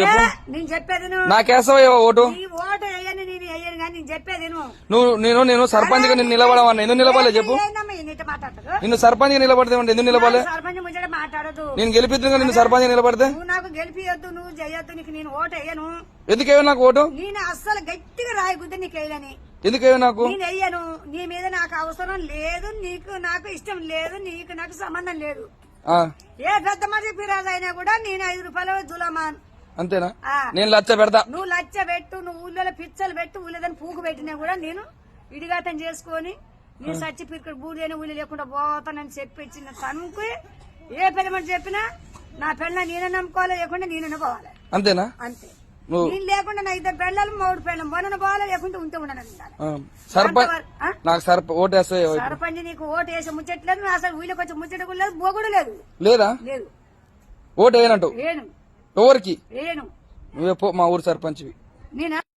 చెప్పు నేను చెప్పేది నాకేస్తావా ఓటు ఓటు వేయని నేను వేయను కానీ నేను చెప్పేది నేను సర్పంచ్ గా నేను నిలబడమన్నా ఎందుకు నిలబడలే చెప్పు మాట్లాడతారు నిన్ను సర్పంచ్ గా నిలబడితే ఎందుకు నిలబడలే సర్పంచ్ ముందు మాట్లాడదు నేను గెలిపిద్దు నిన్ను సర్పంచ్ గా నిలబడితే నువ్వు నాకు గెలిపియొద్దు నువ్వు చేయొద్దు నీకు నేను ఓటు వేయను ఎందుకేవో నాకు ఓటు నేను అస్సలు గట్టిగా రాయగుద్ది నీకు వేయని ఎందుకేవో నాకు నేను వెయ్యను నీ మీద నాకు అవసరం లేదు నీకు నాకు ఇష్టం లేదు నీకు నాకు సంబంధం లేదు ఏ పెద్ద మనిషి ఫిరాజ్ అయినా కూడా నేను 5 రూపాయలు జులమాన్ అంతేనా నేను లచ్చ పెడతా నువ్వు లచ్చ పెట్టు నువ్వు ఊళ్ళో పిచ్చలు పెట్టు ఊళ్ళదని పూకు పెట్టినా కూడా నేను విడిగాతం చేసుకొని నీ సచ్చి పిరికడు బూడి ఊళ్ళో లేకుండా పోతానని చెప్పిచ్చిన తనకు ఏ పెద్ద మనిషి చెప్పినా నా పెళ్ళ నేనే నమ్ముకోవాలి లేకుండా నేనే పోవాలి అంతేనా అంతే నేను లేకుండా నా 2 పెళ్ళాలు 3 పెళ్ళం మొన్న పోవాలి లేకుంటే ఉంటే ఉండను ఓటు సర్పంచ్ నీకు ఓటు వేసే ముచ్చట్లేదు అసలు ఊళ్ళోకి వచ్చే ముచ్చట కూడా లేదు బోగుడు లేదు లేదా లేదు ఓటు వేయనంటూ వేయను ఎవరికి వేయను నువ్వే పో మా ఊరు సర్పంచ్వి నేనా